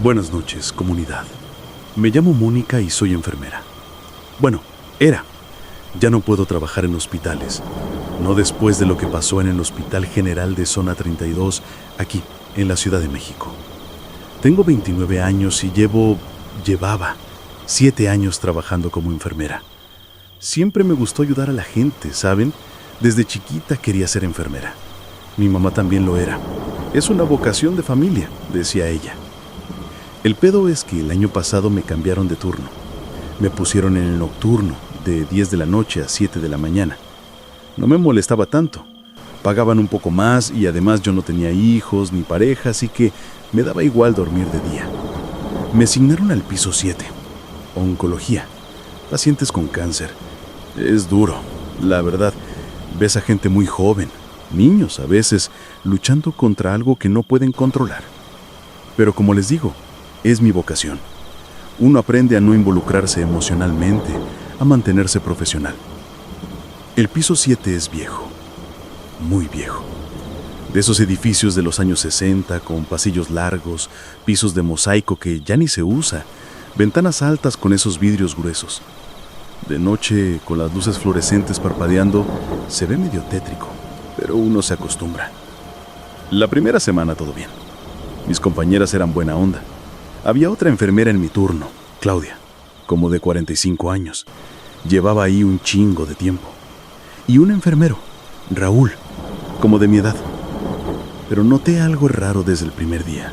Buenas noches, comunidad. Me llamo Mónica y soy enfermera. Bueno, era. Ya no puedo trabajar en hospitales. No después de lo que pasó en el Hospital General de Zona 32, aquí, en la Ciudad de México. Tengo 29 años y llevaba 7 años trabajando como enfermera. Siempre me gustó ayudar a la gente, ¿saben? Desde chiquita quería ser enfermera. Mi mamá también lo era. Es una vocación de familia, decía ella. El pedo es que el año pasado me cambiaron de turno. Me pusieron en el nocturno, de 10 de la noche a 7 de la mañana. No me molestaba tanto. Pagaban un poco más y además yo no tenía hijos ni pareja, así que me daba igual dormir de día. Me asignaron al piso 7, oncología, pacientes con cáncer. Es duro, la verdad. Ves a gente muy joven, niños a veces, luchando contra algo que no pueden controlar. Pero como les digo, es mi vocación. Uno aprende a no involucrarse emocionalmente, a mantenerse profesional. El piso 7 es viejo, muy viejo. De esos edificios de los años 60, con pasillos largos, pisos de mosaico que ya ni se usa, ventanas altas con esos vidrios gruesos. De noche, con las luces fluorescentes parpadeando, se ve medio tétrico, pero uno se acostumbra. La primera semana todo bien. Mis compañeras eran buena onda. Había otra enfermera en mi turno, Claudia, como de 45 años. Llevaba ahí un chingo de tiempo. Y un enfermero, Raúl, como de mi edad. Pero noté algo raro desde el primer día.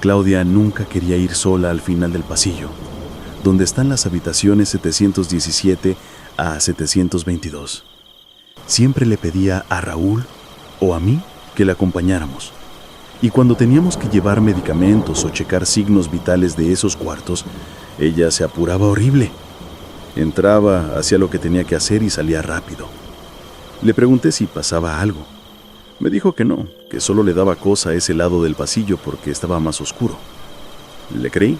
Claudia nunca quería ir sola al final del pasillo, donde están las habitaciones 717 a 722. Siempre le pedía a Raúl o a mí que le acompañáramos. Y cuando teníamos que llevar medicamentos o checar signos vitales de esos cuartos, ella se apuraba horrible. Entraba, hacía lo que tenía que hacer y salía rápido. Le pregunté si pasaba algo. Me dijo que no, que solo le daba cosa a ese lado del pasillo porque estaba más oscuro. Le creí.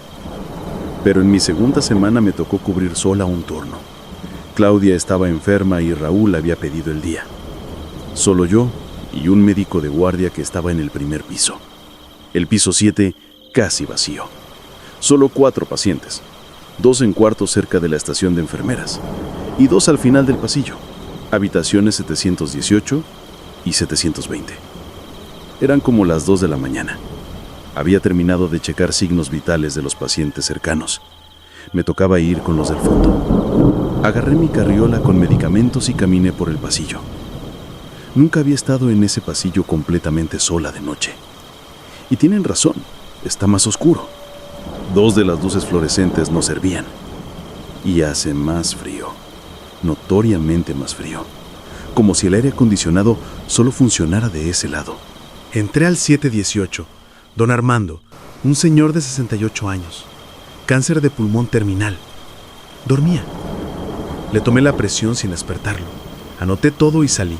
Pero en mi segunda semana me tocó cubrir sola un turno. Claudia estaba enferma y Raúl había pedido el día. Solo yo y un médico de guardia que estaba en el primer piso. El piso 7 casi vacío. Solo 4 pacientes. 2 en cuartos cerca de la estación de enfermeras y 2 al final del pasillo. Habitaciones 718 y 720. Eran como las 2 de la mañana. Había terminado de checar signos vitales de los pacientes cercanos. Me tocaba ir con los del fondo. Agarré mi carriola con medicamentos y caminé por el pasillo. Nunca había estado en ese pasillo completamente sola de noche. Y tienen razón, está más oscuro. 2 de las luces fluorescentes no servían. Y hace más frío, notoriamente más frío. Como si el aire acondicionado solo funcionara de ese lado. Entré al 718. Don Armando, un señor de 68 años. Cáncer de pulmón terminal. Dormía. Le tomé la presión sin despertarlo. Anoté todo y salí.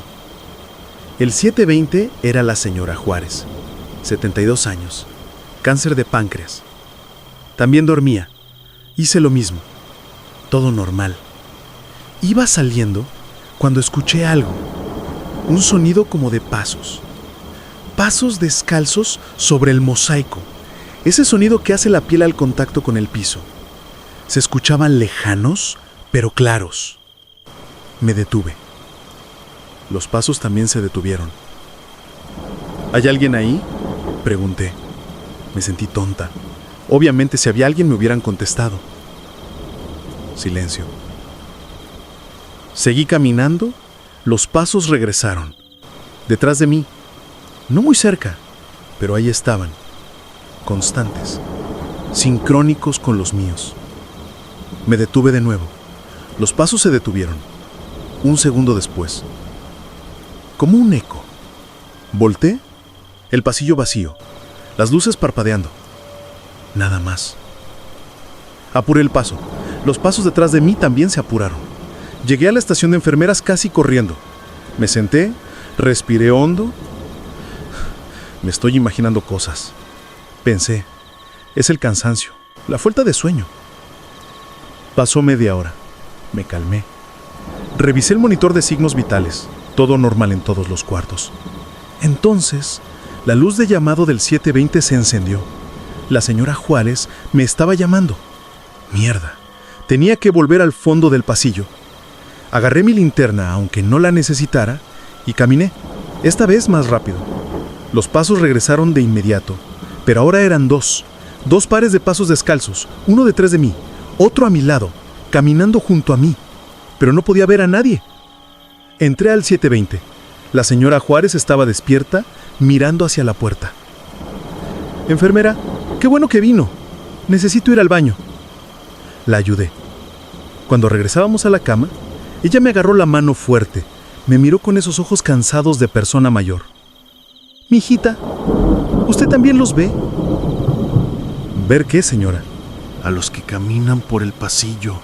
El 720 era la señora Juárez, 72 años. Cáncer de páncreas. También dormía. Hice lo mismo. Todo normal. Iba saliendo cuando escuché algo. Un sonido como de pasos. Pasos descalzos sobre el mosaico. Ese sonido que hace la piel al contacto con el piso. Se escuchaban lejanos, pero claros. Me detuve. Los pasos también se detuvieron. ¿Hay alguien ahí?, pregunté. Me sentí tonta. Obviamente, si había alguien me hubieran contestado. Silencio. Seguí caminando. Los pasos regresaron. Detrás de mí. No muy cerca, pero ahí estaban. Constantes. Sincrónicos con los míos. Me detuve de nuevo. Los pasos se detuvieron. Un segundo después. Como un eco. Volté. El pasillo vacío. Las luces parpadeando. Nada más. Apuré el paso. Los pasos detrás de mí también se apuraron. Llegué a la estación de enfermeras casi corriendo. Me senté, respiré hondo. Me estoy imaginando cosas. Pensé, es el cansancio, la falta de sueño. Pasó media hora. Me calmé. Revisé el monitor de signos vitales. Todo normal en todos los cuartos. Entonces, La luz de llamado del 720 se encendió. La señora Juárez me estaba llamando. Mierda. Tenía que volver al fondo del pasillo. Agarré mi linterna, aunque no la necesitara, y caminé, esta vez más rápido. Los pasos regresaron de inmediato, pero ahora eran dos pares de pasos descalzos, uno detrás de mí, otro a mi lado, caminando junto a mí, pero no podía ver a nadie. Entré al 720. La señora Juárez estaba despierta, mirando hacia la puerta. Enfermera, qué bueno que vino. Necesito ir al baño. La ayudé. Cuando regresábamos a la cama, ella me agarró la mano fuerte, me miró con esos ojos cansados de persona mayor. Mijita, ¿usted también los ve? ¿Ver qué, señora? A los que caminan por el pasillo,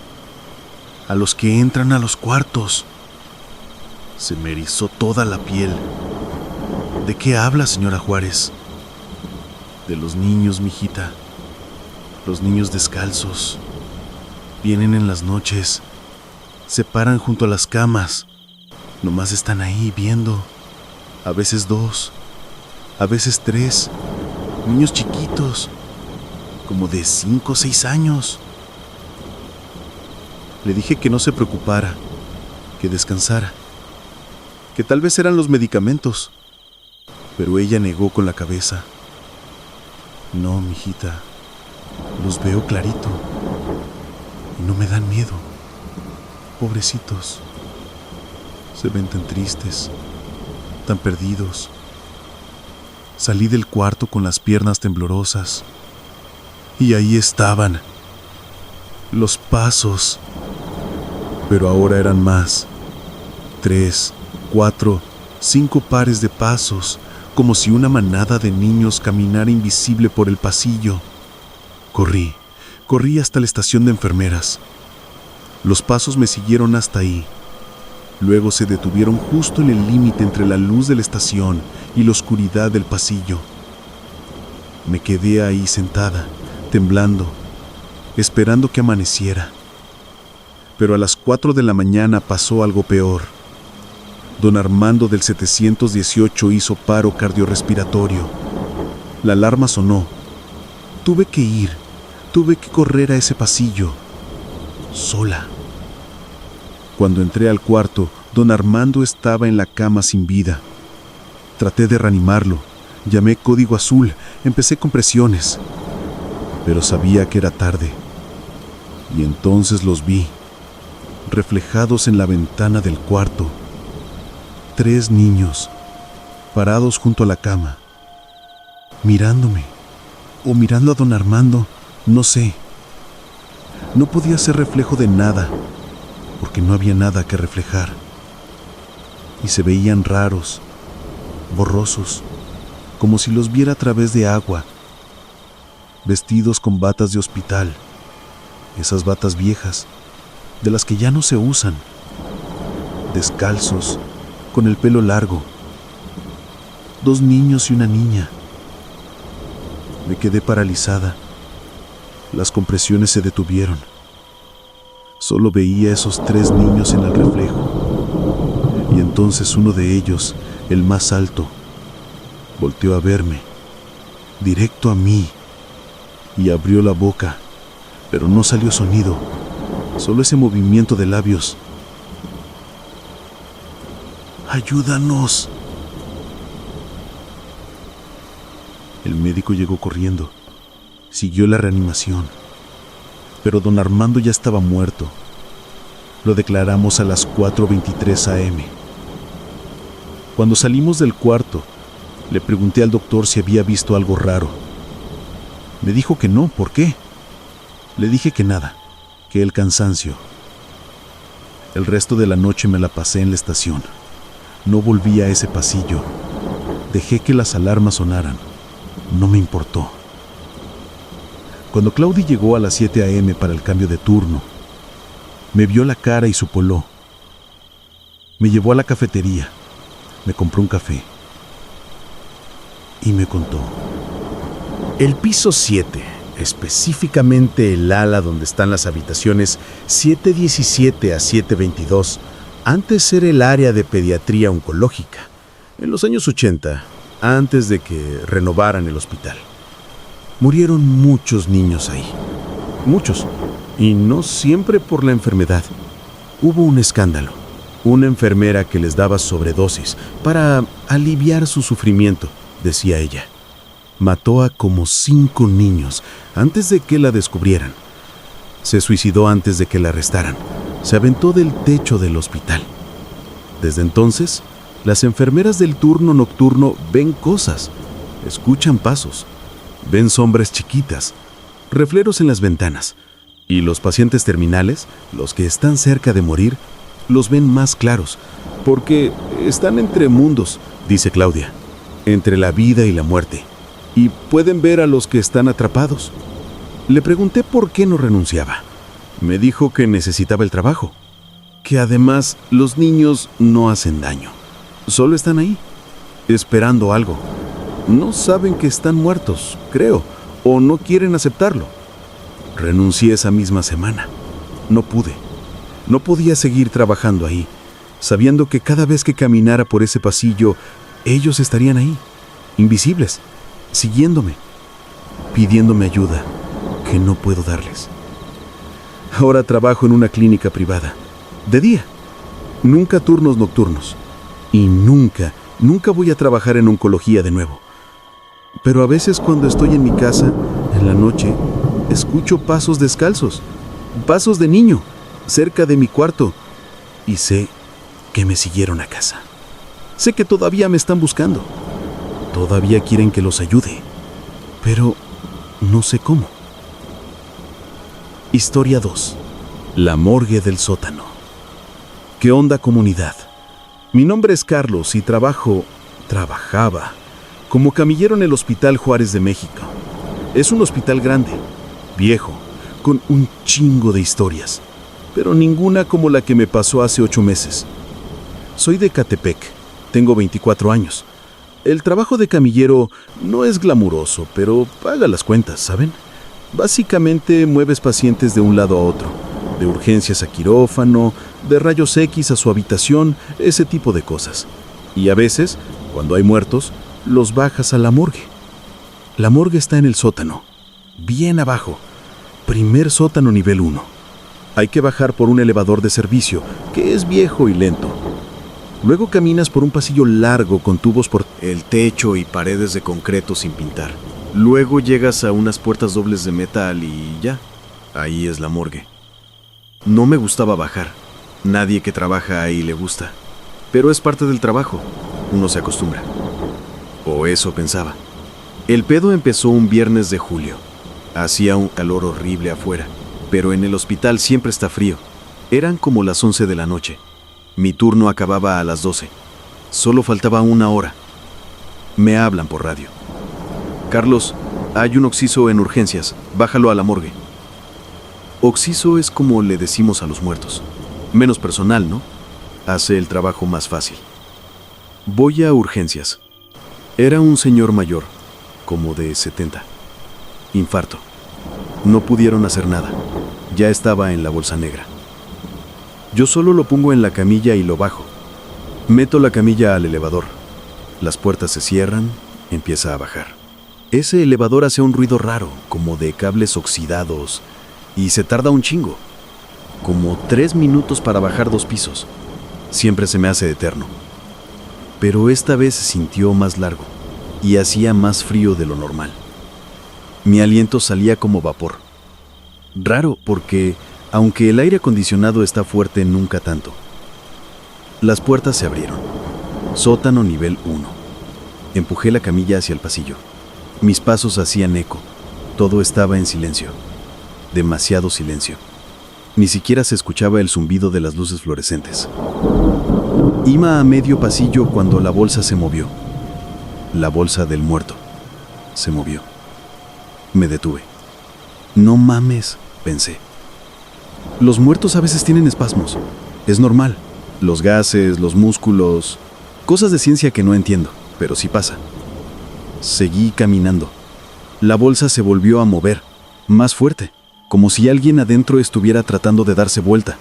a los que entran a los cuartos. Se me erizó toda la piel. ¿De qué habla, señora Juárez? De los niños, mijita. Los niños descalzos. Vienen en las noches. Se paran junto a las camas. Nomás están ahí viendo. A veces 2, a veces 3. Niños chiquitos, como de 5 o 6 años. Le dije que no se preocupara, que descansara, que tal vez eran los medicamentos, pero ella negó con la cabeza. No, mijita, los veo clarito y no me dan miedo. Pobrecitos, se ven tan tristes, tan perdidos. Salí del cuarto con las piernas temblorosas y ahí estaban los pasos, pero ahora eran más. 3, 4, 5 pares de pasos, como si una manada de niños caminara invisible por el pasillo. Corrí hasta la estación de enfermeras. Los pasos me siguieron hasta ahí. Luego se detuvieron justo en el límite entre la luz de la estación y la oscuridad del pasillo. Me quedé ahí sentada, temblando, esperando que amaneciera. Pero a las 4 de la mañana pasó algo peor. Don Armando del 718 hizo paro cardiorrespiratorio. La alarma sonó. Tuve que correr a ese pasillo, sola. Cuando entré al cuarto, don Armando estaba en la cama sin vida. Traté de reanimarlo, llamé código azul, empecé con presiones, pero sabía que era tarde. Y entonces los vi, reflejados en la ventana del cuarto. 3 niños, parados junto a la cama, mirándome, o mirando a don Armando, no sé. No podía ser reflejo de nada, porque no había nada que reflejar. Y se veían raros, borrosos, como si los viera a través de agua, vestidos con batas de hospital, esas batas viejas, de las que ya no se usan, descalzos, con el pelo largo. 2 niños y una niña. Me quedé paralizada. Las compresiones se detuvieron. Solo veía a esos 3 niños en el reflejo. Y entonces uno de ellos, el más alto, volteó a verme, directo a mí, y abrió la boca, pero no salió sonido, solo ese movimiento de labios. ¡Ayúdanos! El médico llegó corriendo. Siguió la reanimación. Pero don Armando ya estaba muerto. Lo declaramos a las 4:23 a.m. Cuando salimos del cuarto, le pregunté al doctor si había visto algo raro. Me dijo que no. ¿Por qué? Le dije que nada, que el cansancio. El resto de la noche me la pasé en la estación. No volví a ese pasillo. Dejé que las alarmas sonaran. No me importó. Cuando Claudia llegó a las 7 a.m. para el cambio de turno, me vio la cara y supoló. Me llevó a la cafetería, me compró un café y me contó. El piso 7, específicamente el ala donde están las habitaciones 717 a 722, antes era el área de pediatría oncológica. En los años 80, antes de que renovaran el hospital. Murieron muchos niños ahí. Muchos. Y no siempre por la enfermedad. Hubo un escándalo. Una enfermera que les daba sobredosis para aliviar su sufrimiento, decía ella. Mató a como 5 niños antes de que la descubrieran. Se suicidó antes de que la arrestaran. Se aventó del techo del hospital. Desde entonces, las enfermeras del turno nocturno ven cosas, escuchan pasos, ven sombras chiquitas, refleros en las ventanas. Y los pacientes terminales, los que están cerca de morir, los ven más claros, porque están entre mundos, dice Claudia, entre la vida y la muerte, y pueden ver a los que están atrapados. Le pregunté por qué no renunciaba. Me dijo que necesitaba el trabajo, que además los niños no hacen daño, solo están ahí, esperando algo. No saben que están muertos, creo, o no quieren aceptarlo. Renuncié esa misma semana. No pude. No podía seguir trabajando ahí, sabiendo que cada vez que caminara por ese pasillo, ellos estarían ahí, invisibles, siguiéndome, pidiéndome ayuda que no puedo darles. Ahora trabajo en una clínica privada, de día, nunca turnos nocturnos, y nunca voy a trabajar en oncología de nuevo. Pero a veces cuando estoy en mi casa, en la noche, escucho pasos descalzos, pasos de niño, cerca de mi cuarto, y sé que me siguieron a casa. Sé que todavía me están buscando. Todavía quieren que los ayude, pero no sé cómo. Historia 2. La morgue del sótano. ¿Qué onda, comunidad? Mi nombre es Carlos y trabajaba como camillero en el Hospital Juárez de México. Es un hospital grande, viejo, con un chingo de historias, pero ninguna como la que me pasó hace 8 meses. Soy de Catepec, tengo 24 años. El trabajo de camillero no es glamuroso, pero paga las cuentas, ¿saben? Básicamente mueves pacientes de un lado a otro, de urgencias a quirófano, de rayos X a su habitación, ese tipo de cosas. Y a veces, cuando hay muertos, los bajas a la morgue. La morgue está en el sótano, bien abajo, primer sótano nivel 1. Hay que bajar por un elevador de servicio, que es viejo y lento. Luego caminas por un pasillo largo con tubos por el techo y paredes de concreto sin pintar. Luego llegas a unas puertas dobles de metal y ya, ahí es la morgue. No me gustaba bajar. Nadie que trabaja ahí le gusta. Pero es parte del trabajo. Uno se acostumbra. O eso pensaba. El pedo empezó un viernes de julio. Hacía un calor horrible afuera, pero en el hospital siempre está frío. Eran como las 11 de la noche. Mi turno acababa a las 12. Solo faltaba 1 hora. Me hablan por radio. Carlos, hay un occiso en urgencias. Bájalo a la morgue. Occiso es como le decimos a los muertos. Menos personal, ¿no? Hace el trabajo más fácil. Voy a urgencias. Era un señor mayor, como de 70. Infarto. No pudieron hacer nada. Ya estaba en la bolsa negra. Yo solo lo pongo en la camilla y lo bajo. Meto la camilla al elevador. Las puertas se cierran, empieza a bajar. Ese elevador hace un ruido raro, como de cables oxidados, y se tarda un chingo. Como 3 minutos para bajar 2 pisos. Siempre se me hace eterno. Pero esta vez se sintió más largo, y hacía más frío de lo normal. Mi aliento salía como vapor. Raro, porque aunque el aire acondicionado está fuerte, nunca tanto. Las puertas se abrieron. Sótano nivel 1. Empujé la camilla hacia el pasillo. Mis pasos hacían eco. Todo estaba en silencio. Demasiado silencio. Ni siquiera se escuchaba el zumbido de las luces fluorescentes. Iba a medio pasillo cuando la bolsa se movió. La bolsa del muerto. Se movió. Me detuve. No mames, pensé. Los muertos a veces tienen espasmos. Es normal. Los gases, los músculos... Cosas de ciencia que no entiendo, pero sí pasa. Seguí caminando. La bolsa se volvió a mover, más fuerte, como si alguien adentro estuviera tratando de darse vuelta.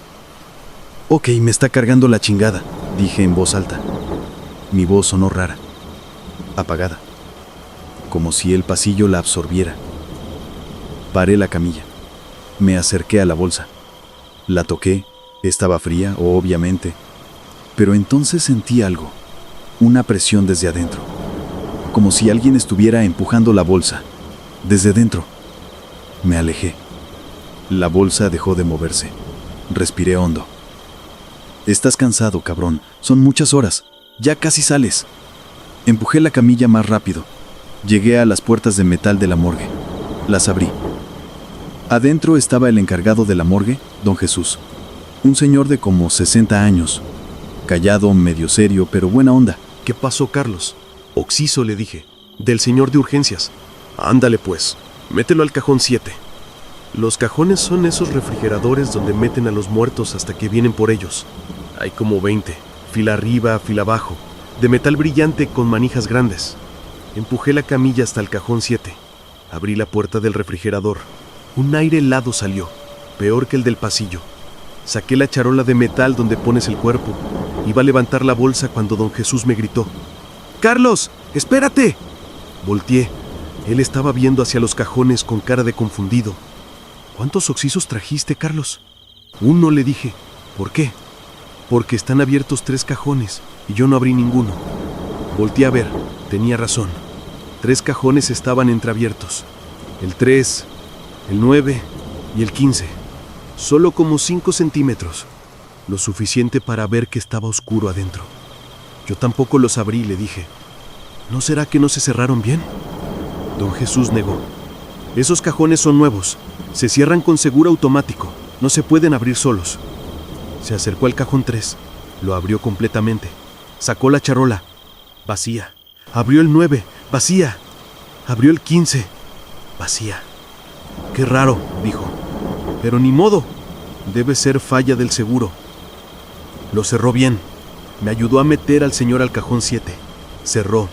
Ok, me está cargando la chingada, dije en voz alta. Mi voz sonó rara. apagada, como si el pasillo la absorbiera. Paré la camilla, me acerqué a la bolsa, la toqué, estaba fría, obviamente, pero entonces sentí algo, una presión desde adentro, como si alguien estuviera empujando la bolsa, desde dentro. Me alejé. La bolsa dejó de moverse. Respiré hondo. Estás cansado, cabrón. Son muchas horas. Ya casi sales. Empujé la camilla más rápido. Llegué a las puertas de metal de la morgue. Las abrí. Adentro estaba el encargado de la morgue, don Jesús. Un señor de como 60 años. Callado, medio serio, pero buena onda. ¿Qué pasó, Carlos? Oxiso, le dije. Del señor de urgencias. Ándale pues, mételo al cajón 7. Los cajones son esos refrigeradores donde meten a los muertos hasta que vienen por ellos. Hay como 20, fila arriba, fila abajo, de metal brillante con manijas grandes. Empujé la camilla hasta el cajón 7. Abrí la puerta del refrigerador. Un aire helado salió, peor que el del pasillo. Saqué la charola de metal donde pones el cuerpo. Iba a levantar la bolsa cuando don Jesús me gritó: ¡Carlos, espérate! Volteé. Él estaba viendo hacia los cajones con cara de confundido. ¿Cuántos oxisos trajiste, Carlos? Uno, le dije. ¿Por qué? Porque están abiertos 3 cajones y yo no abrí ninguno. Volteé a ver. Tenía razón. 3 cajones estaban entreabiertos. El 3, el 9 y el 15. Solo como 5 centímetros. Lo suficiente para ver que estaba oscuro adentro. Yo tampoco los abrí, le dije. ¿No será que no se cerraron bien? Don Jesús negó. Esos cajones son nuevos. Se cierran con seguro automático. No se pueden abrir solos. Se acercó al cajón 3. Lo abrió completamente. Sacó la charola. Vacía. Abrió el 9. Vacía. Abrió el 15. Vacía. Qué raro, dijo. Pero ni modo. Debe ser falla del seguro. Lo cerró bien. Me ayudó a meter al señor al cajón 7. Cerró.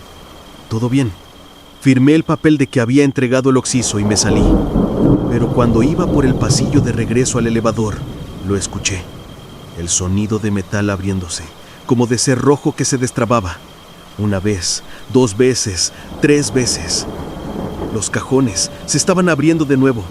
Todo bien. Firmé el papel de que había entregado el oxiso y me salí. Pero cuando iba por el pasillo de regreso al elevador, lo escuché. El sonido de metal abriéndose, como de cerrojo que se destrababa. 1 vez, 2 veces, 3 veces. Los cajones se estaban abriendo de nuevo.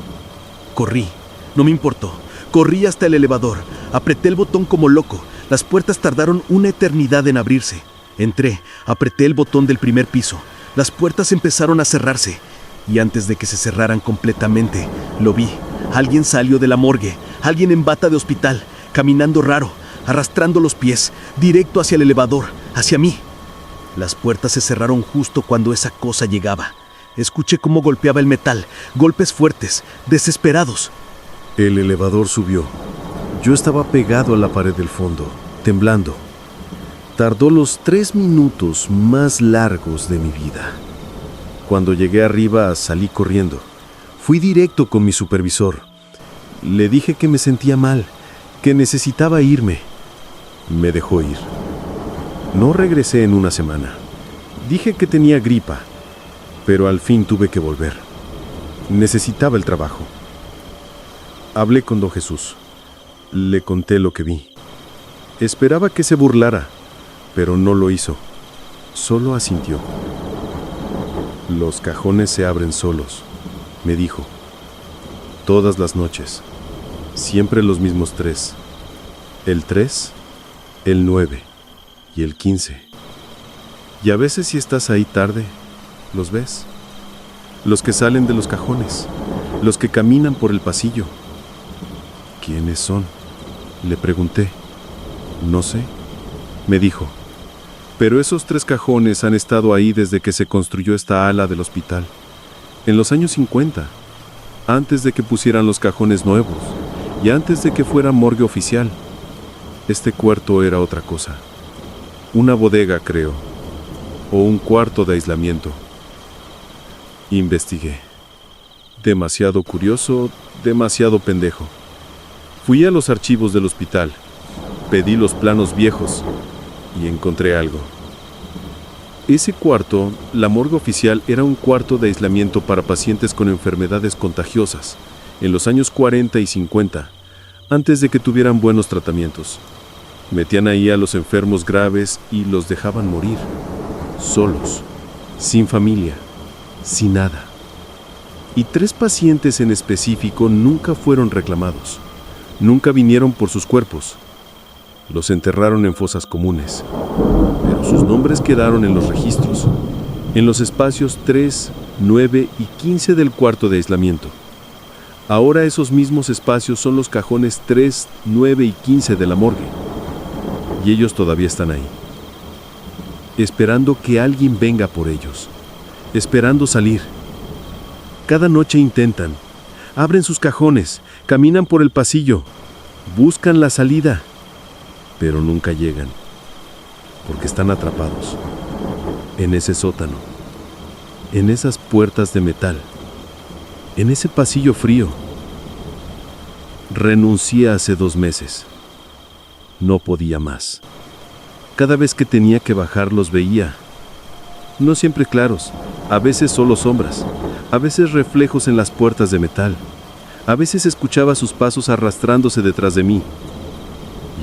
Corrí, no me importó. Corrí hasta el elevador, apreté el botón como loco. Las puertas tardaron una eternidad en abrirse. Entré, apreté el botón del primer piso. Las puertas empezaron a cerrarse. Y antes de que se cerraran completamente, lo vi. Alguien salió de la morgue, alguien en bata de hospital, caminando raro, arrastrando los pies, directo hacia el elevador, hacia mí. Las puertas se cerraron justo cuando esa cosa llegaba. Escuché cómo golpeaba el metal, golpes fuertes, desesperados. El elevador subió. Yo estaba pegado a la pared del fondo, temblando. Tardó los 3 minutos más largos de mi vida. Cuando llegué arriba, salí corriendo. Fui directo con mi supervisor. Le dije que me sentía mal, que necesitaba irme. Me dejó ir. No regresé en 1 semana. Dije que tenía gripa, pero al fin tuve que volver. Necesitaba el trabajo. Hablé con don Jesús. Le conté lo que vi. Esperaba que se burlara, pero no lo hizo. Solo asintió. Los cajones se abren solos, me dijo. Todas las noches. Siempre los mismos 3. El 3, el 9 y el 15. Y a veces si estás ahí tarde, los ves. Los que salen de los cajones, los que caminan por el pasillo. ¿Quiénes son? Le pregunté. No sé, me dijo. Pero esos 3 cajones han estado ahí desde que se construyó esta ala del hospital. En los años 50, antes de que pusieran los cajones nuevos y antes de que fuera morgue oficial. Este cuarto era otra cosa. Una bodega, creo, o un cuarto de aislamiento. Investigué. Demasiado curioso, demasiado pendejo. Fui a los archivos del hospital, pedí los planos viejos y encontré algo. Ese cuarto, la morgue oficial, era un cuarto de aislamiento para pacientes con enfermedades contagiosas, en los años 40 y 50, antes de que tuvieran buenos tratamientos. Metían ahí a los enfermos graves y los dejaban morir, solos. sin familia, sin nada. Y 3 pacientes en específico nunca fueron reclamados. Nunca vinieron por sus cuerpos. Los enterraron en fosas comunes, pero sus nombres quedaron en los registros, en los espacios 3, 9 y 15 del cuarto de aislamiento. Ahora esos mismos espacios son los cajones 3, 9 y 15 de la morgue. Y ellos todavía están ahí, esperando que alguien venga por ellos, esperando salir. Cada noche intentan, abren sus cajones, caminan por el pasillo, buscan la salida, pero nunca llegan, porque están atrapados en ese sótano, en esas puertas de metal, en ese pasillo frío. Renuncié hace 2 meses. No podía más. Cada vez que tenía que bajar los veía. No siempre claros, a veces solo sombras, a veces reflejos en las puertas de metal. A veces escuchaba sus pasos arrastrándose detrás de mí.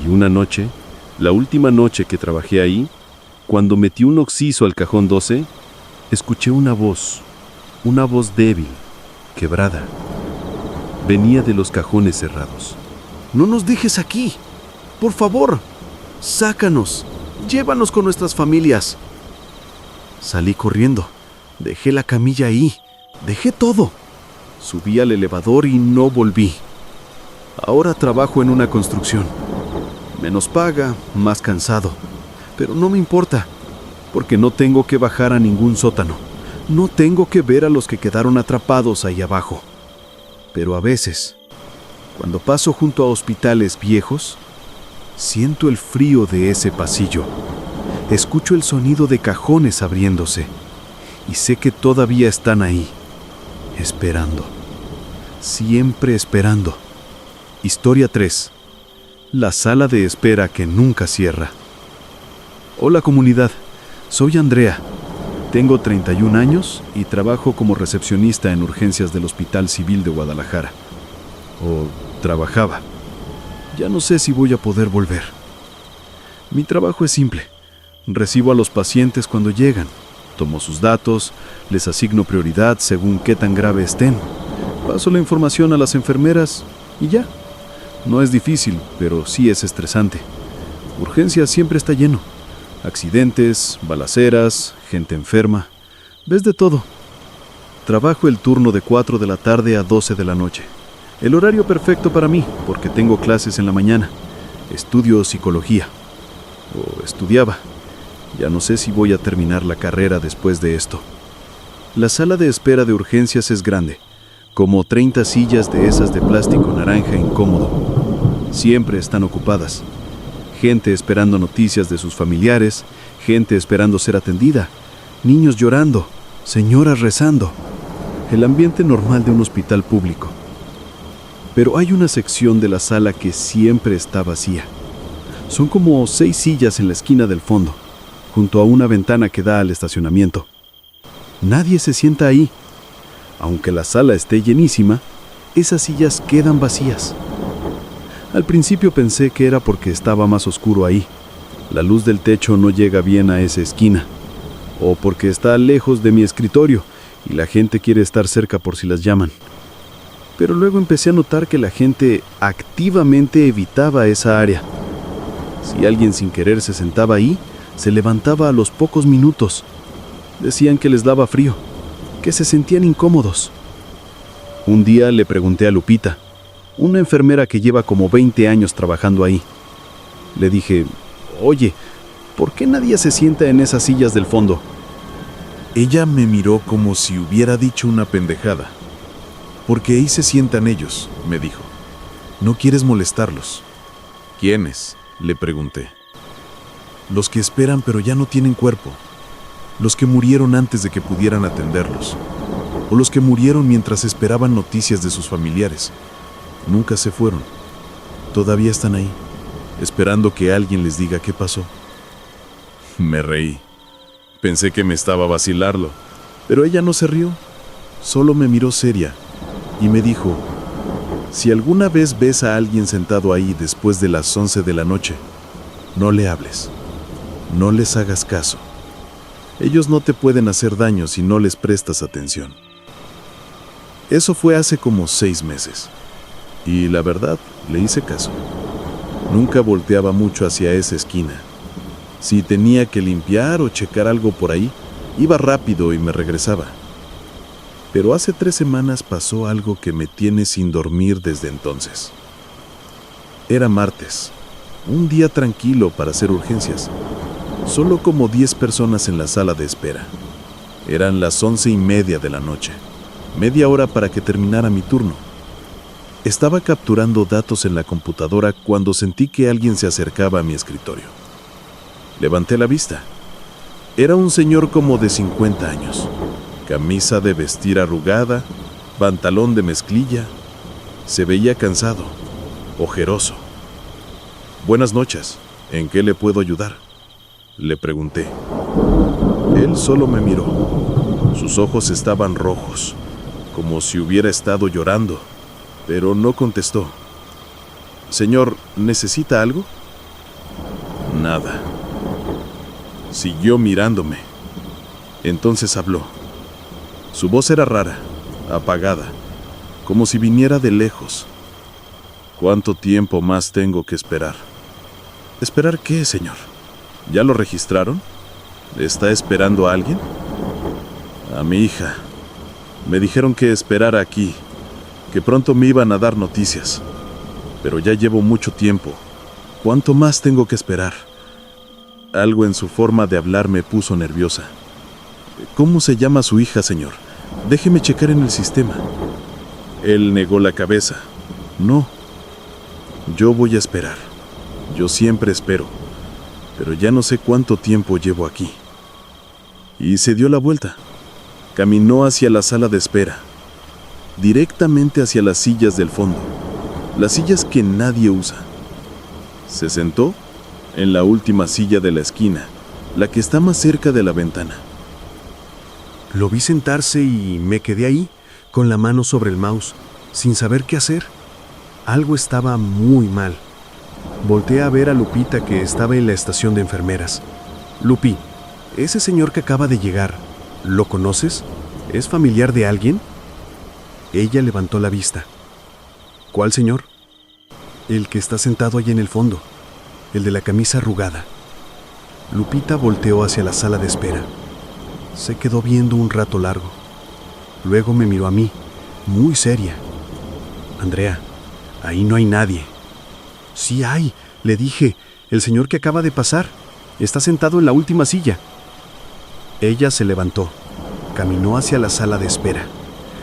Y una noche, la última noche que trabajé ahí, cuando metí un occiso al cajón 12, escuché una voz débil, quebrada. Venía de los cajones cerrados. No nos dejes aquí. Por favor, sácanos. Llévanos con nuestras familias. Salí corriendo. Dejé la camilla ahí. Dejé todo. Subí al elevador y no volví. Ahora trabajo en una construcción. Menos paga, más cansado. Pero no me importa, porque no tengo que bajar a ningún sótano. No tengo que ver a los que quedaron atrapados ahí abajo. Pero a veces, cuando paso junto a hospitales viejos, siento el frío de ese pasillo. Escucho el sonido de cajones abriéndose y sé que todavía están ahí, esperando. Siempre esperando. Historia 3. La sala de espera que nunca cierra. Hola comunidad, soy Andrea. Tengo 31 años y trabajo como recepcionista en urgencias del Hospital Civil de Guadalajara. O trabajaba. Ya no sé si voy a poder volver. Mi trabajo es simple. Recibo a los pacientes cuando llegan. Tomo sus datos, les asigno prioridad según qué tan grave estén. Paso la información a las enfermeras y ya. No es difícil, pero sí es estresante. Urgencias siempre está lleno. Accidentes, balaceras, gente enferma. Ves de todo. Trabajo el turno de 4 de la tarde a 12 de la noche. El horario perfecto para mí, porque tengo clases en la mañana. Estudio psicología. O estudiaba. Ya no sé si voy a terminar la carrera después de esto. La sala de espera de urgencias es grande, como 30 sillas de esas de plástico naranja incómodo. Siempre están ocupadas. Gente esperando noticias de sus familiares, gente esperando ser atendida, niños llorando, señoras rezando. El ambiente normal de un hospital público. Pero hay una sección de la sala que siempre está vacía. Son como 6 sillas en la esquina del fondo, junto a una ventana que da al estacionamiento. Nadie se sienta ahí. Aunque la sala esté llenísima, esas sillas quedan vacías. Al principio pensé que era porque estaba más oscuro ahí. La luz del techo no llega bien a esa esquina. O porque está lejos de mi escritorio y la gente quiere estar cerca por si las llaman. Pero luego empecé a notar que la gente activamente evitaba esa área. Si alguien sin querer se sentaba ahí, se levantaba a los pocos minutos. Decían que les daba frío, que se sentían incómodos. Un día le pregunté a Lupita, una enfermera que lleva como 20 años trabajando ahí. Le dije, oye, ¿por qué nadie se sienta en esas sillas del fondo? Ella me miró como si hubiera dicho una pendejada. Porque ahí se sientan ellos, me dijo. No quieres molestarlos. ¿Quiénes?, le pregunté. Los que esperan pero ya no tienen cuerpo. Los que murieron antes de que pudieran atenderlos. O los que murieron mientras esperaban noticias de sus familiares. Nunca se fueron. Todavía están ahí, esperando que alguien les diga qué pasó. Me reí. Pensé que me estaba a vacilarlo, pero ella no se rió. Solo me miró seria y me dijo, si alguna vez ves a alguien sentado ahí después de las 11 de la noche, no le hables. No les hagas caso. Ellos no te pueden hacer daño si no les prestas atención. Eso fue hace como 6 meses. Y la verdad, le hice caso. Nunca volteaba mucho hacia esa esquina. Si tenía que limpiar o checar algo por ahí, iba rápido y me regresaba. Pero hace 3 semanas pasó algo que me tiene sin dormir desde entonces. Era martes, un día tranquilo para hacer urgencias. Solo como 10 personas en la sala de espera. Eran las 11:30 de la noche. Media hora para que terminara mi turno. Estaba capturando datos en la computadora cuando sentí que alguien se acercaba a mi escritorio. Levanté la vista. Era un señor como de 50 años. Camisa de vestir arrugada, pantalón de mezclilla. Se veía cansado, ojeroso. «Buenas noches, ¿en qué le puedo ayudar?», le pregunté. Él solo me miró. Sus ojos estaban rojos, como si hubiera estado llorando, pero no contestó. «Señor, ¿necesita algo?». «Nada». Siguió mirándome. Entonces habló. Su voz era rara, apagada, como si viniera de lejos. «¿Cuánto tiempo más tengo que esperar?». «¿Esperar qué, señor? ¿Ya lo registraron? ¿Está esperando a alguien?». «A mi hija. Me dijeron que esperara aquí, que pronto me iban a dar noticias. Pero ya llevo mucho tiempo. ¿Cuánto más tengo que esperar?». Algo en su forma de hablar me puso nerviosa. «¿Cómo se llama su hija, señor? Déjeme checar en el sistema». Él negó la cabeza. «No. Yo voy a esperar. Yo siempre espero. Pero ya no sé cuánto tiempo llevo aquí». Y se dio la vuelta. Caminó hacia la sala de espera, directamente hacia las sillas del fondo, las sillas que nadie usa. Se sentó en la última silla de la esquina, la que está más cerca de la ventana. Lo vi sentarse y me quedé ahí, con la mano sobre el mouse, sin saber qué hacer. Algo estaba muy mal. Volteé a ver a Lupita, que estaba en la estación de enfermeras. «Lupi, ese señor que acaba de llegar, ¿lo conoces? ¿Es familiar de alguien?». Ella levantó la vista. «¿Cuál señor?». «El que está sentado allí en el fondo, el de la camisa arrugada». Lupita volteó hacia la sala de espera. Se quedó viendo un rato largo. Luego me miró a mí, muy seria. «Andrea, ahí no hay nadie». «Sí hay», le dije, «el señor que acaba de pasar. Está sentado en la última silla». Ella se levantó, caminó hacia la sala de espera,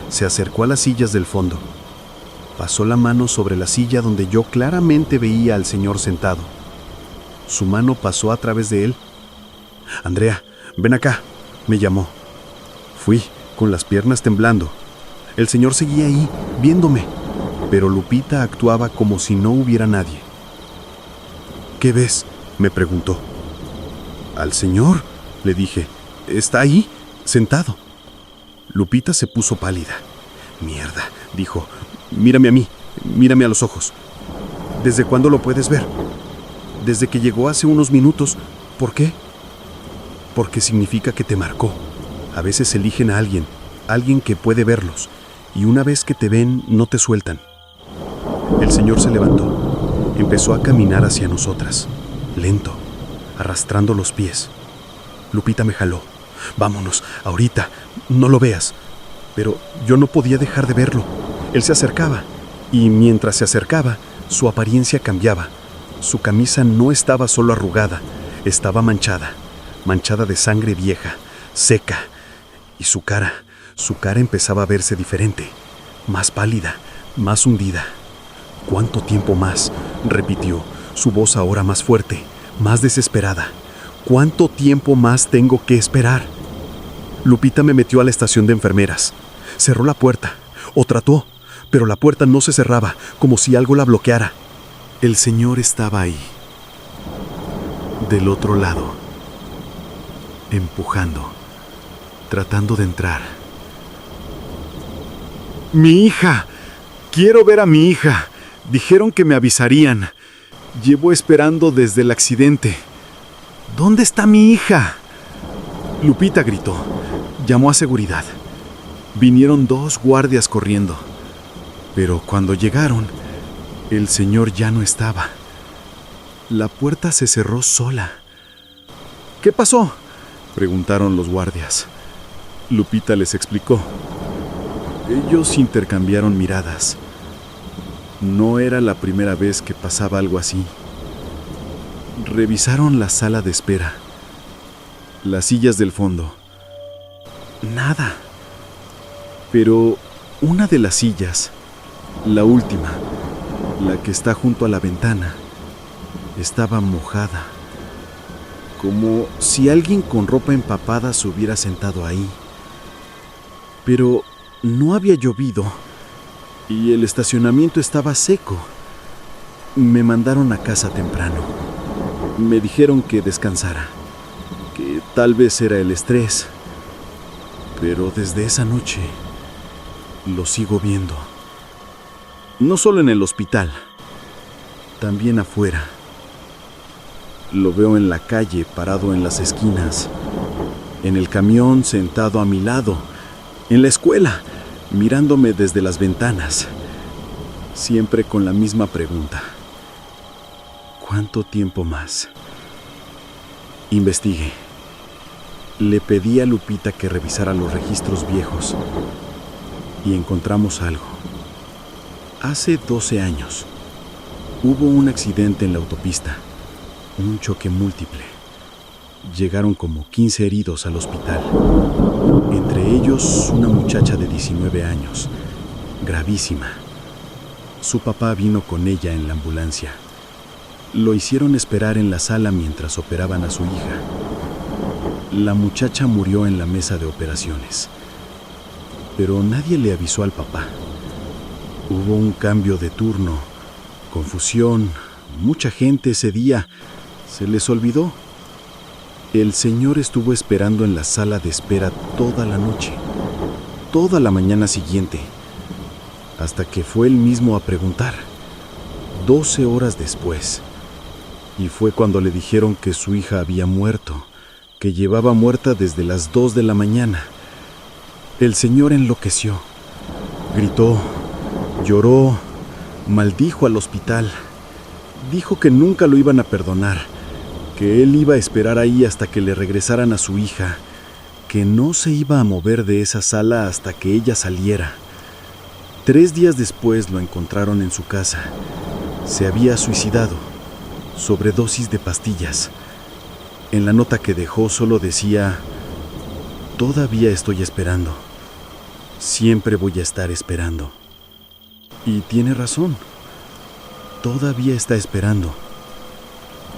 se acercó a las sillas del fondo. Pasó la mano sobre la silla donde yo claramente veía al señor sentado. Su mano pasó a través de él. «Andrea, ven acá», me llamó. Fui, con las piernas temblando. El señor seguía ahí, viéndome, pero Lupita actuaba como si no hubiera nadie. «¿Qué ves?», me preguntó. «Al señor», le dije. «Está ahí, sentado». Lupita se puso pálida. «Mierda», dijo. «Mírame a mí, mírame a los ojos». «¿Desde cuándo lo puedes ver?». «Desde que llegó hace unos minutos». «¿Por qué?». «Porque significa que te marcó. A veces eligen a alguien que puede verlos, y una vez que te ven, no te sueltan». El señor se levantó. Empezó a caminar hacia nosotras, lento, arrastrando los pies. Lupita me jaló. «Vámonos, ahorita, no lo veas». Pero yo no podía dejar de verlo. Él se acercaba, y mientras se acercaba, su apariencia cambiaba. Su camisa no estaba solo arrugada, estaba manchada de sangre vieja, seca. Y su cara empezaba a verse diferente, más pálida, más hundida. «¿Cuánto tiempo más?», repitió, su voz ahora más fuerte, más desesperada. «¿Cuánto tiempo más tengo que esperar?». Lupita me metió a la estación de enfermeras. Cerró la puerta, o trató, pero la puerta no se cerraba, como si algo la bloqueara. El señor estaba ahí, del otro lado, empujando, tratando de entrar. «Mi hija, quiero ver a mi hija. Dijeron que me avisarían. Llevo esperando desde el accidente. ¿Dónde está mi hija?». Lupita gritó. Llamó a seguridad. Vinieron 2 guardias corriendo. Pero cuando llegaron, el señor ya no estaba. La puerta se cerró sola. ¿Qué pasó?, preguntaron los guardias. Lupita les explicó. Ellos intercambiaron miradas. No era la primera vez que pasaba algo así. Revisaron la sala de espera, las sillas del fondo. Nada. Pero una de las sillas, la última, la que está junto a la ventana, estaba mojada, como si alguien con ropa empapada se hubiera sentado ahí. Pero no había llovido y el estacionamiento estaba seco. Me mandaron a casa temprano. Me dijeron que descansara, que tal vez era el estrés. Pero desde esa noche lo sigo viendo. No solo en el hospital, también afuera. Lo veo en la calle, parado en las esquinas, en el camión, sentado a mi lado, en la escuela, mirándome desde las ventanas, siempre con la misma pregunta: ¿cuánto tiempo más? Investigué. Le pedí a Lupita que revisara los registros viejos y encontramos algo. Hace 12 años hubo un accidente en la autopista, un choque múltiple. Llegaron como 15 heridos al hospital, entre ellos una muchacha de 19 años, gravísima. Su papá vino con ella en la ambulancia. Lo hicieron esperar en la sala mientras operaban a su hija. La muchacha murió en la mesa de operaciones, pero nadie le avisó al papá. Hubo un cambio de turno, confusión, mucha gente ese día. Se les olvidó. El señor estuvo esperando en la sala de espera toda la noche, toda la mañana siguiente, hasta que fue él mismo a preguntar, 12 horas después. Y fue cuando le dijeron que su hija había muerto, que llevaba muerta desde las 2 de la mañana. El señor enloqueció. Gritó, lloró, maldijo al hospital. Dijo que nunca lo iban a perdonar, que él iba a esperar ahí hasta que le regresaran a su hija, que no se iba a mover de esa sala hasta que ella saliera. 3 días después lo encontraron en su casa. Se había suicidado, sobredosis de pastillas. En la nota que dejó solo decía: todavía estoy esperando. Siempre voy a estar esperando. Y tiene razón. Todavía está esperando.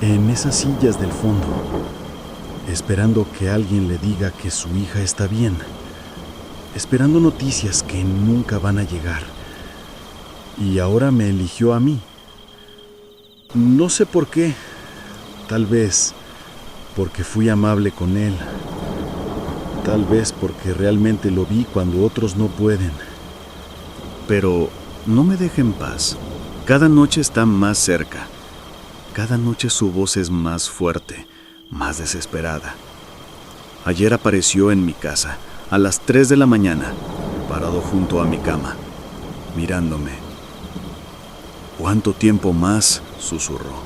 En esas sillas del fondo, esperando que alguien le diga que su hija está bien. Esperando noticias que nunca van a llegar. Y ahora me eligió a mí. No sé por qué. Tal vez porque fui amable con él. Tal vez porque realmente lo vi cuando otros no pueden. Pero no me deja en paz. Cada noche está más cerca. Cada noche su voz es más fuerte, más desesperada. Ayer apareció en mi casa, a las 3 de la mañana, parado junto a mi cama, mirándome. ¿Cuánto tiempo más?, susurró.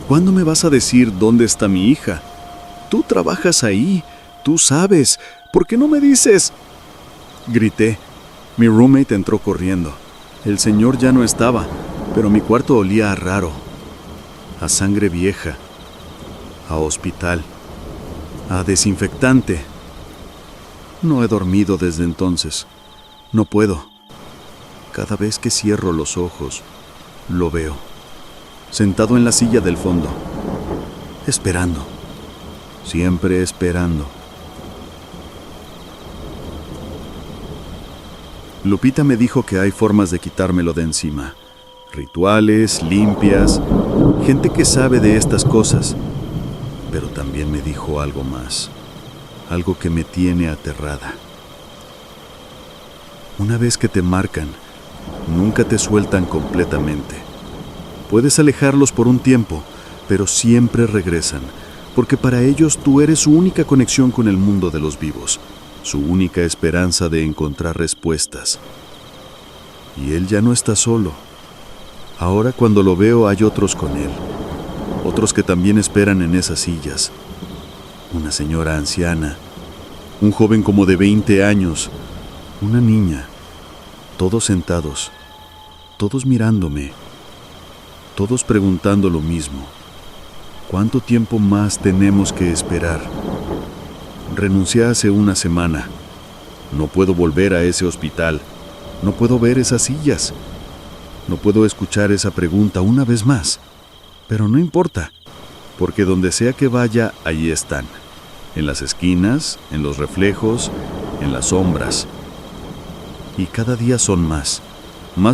¿Cuándo me vas a decir dónde está mi hija? Tú trabajas ahí, tú sabes. ¿Por qué no me dices? Grité. Mi roommate entró corriendo. El señor ya no estaba, pero mi cuarto olía a raro, a sangre vieja, a hospital, a desinfectante. No he dormido desde entonces. No puedo. Cada vez que cierro los ojos, lo veo, sentado en la silla del fondo, esperando, siempre esperando. Lupita me dijo que hay formas de quitármelo de encima. Rituales, limpias, gente que sabe de estas cosas. Pero también me dijo algo más, algo que me tiene aterrada. Una vez que te marcan, nunca te sueltan completamente. Puedes alejarlos por un tiempo, pero siempre regresan, porque para ellos tú eres su única conexión con el mundo de los vivos, su única esperanza de encontrar respuestas. Y él ya no está solo. Ahora cuando lo veo hay otros con él, otros que también esperan en esas sillas. Una señora anciana, un joven como de 20 años, una niña, todos sentados, todos mirándome, todos preguntando lo mismo. ¿Cuánto tiempo más tenemos que esperar? Renuncié hace una semana. No puedo volver a ese hospital. No puedo ver esas sillas. No puedo escuchar esa pregunta una vez más. Pero no importa, porque donde sea que vaya, allí están. En las esquinas, en los reflejos, en las sombras. Y cada día son más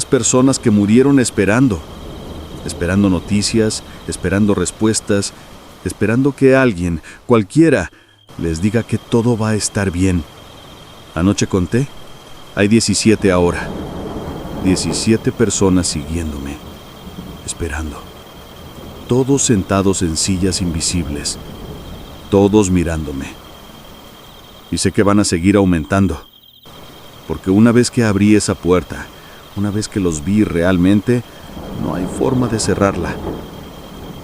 personas que murieron esperando noticias, esperando respuestas, esperando que alguien, cualquiera, les diga que todo va a estar bien. Anoche conté, hay 17 ahora. 17 personas siguiéndome, esperando. Todos sentados en sillas invisibles, todos mirándome. Y sé que van a seguir aumentando, porque una vez que abrí esa puerta, una vez que los vi realmente, no hay forma de cerrarla.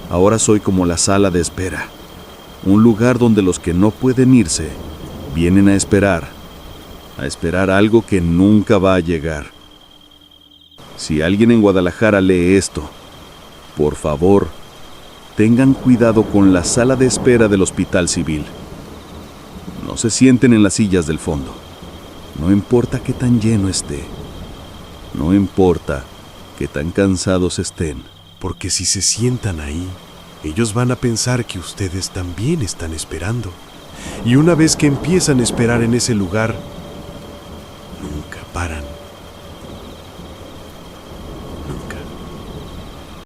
Ahora soy como la sala de espera, un lugar donde los que no pueden irse vienen a esperar algo que nunca va a llegar. Si alguien en Guadalajara lee esto, por favor, tengan cuidado con la sala de espera del Hospital Civil. No se sienten en las sillas del fondo. No importa qué tan lleno esté. No importa qué tan cansados estén. Porque si se sientan ahí, ellos van a pensar que ustedes también están esperando. Y una vez que empiezan a esperar en ese lugar, nunca paran.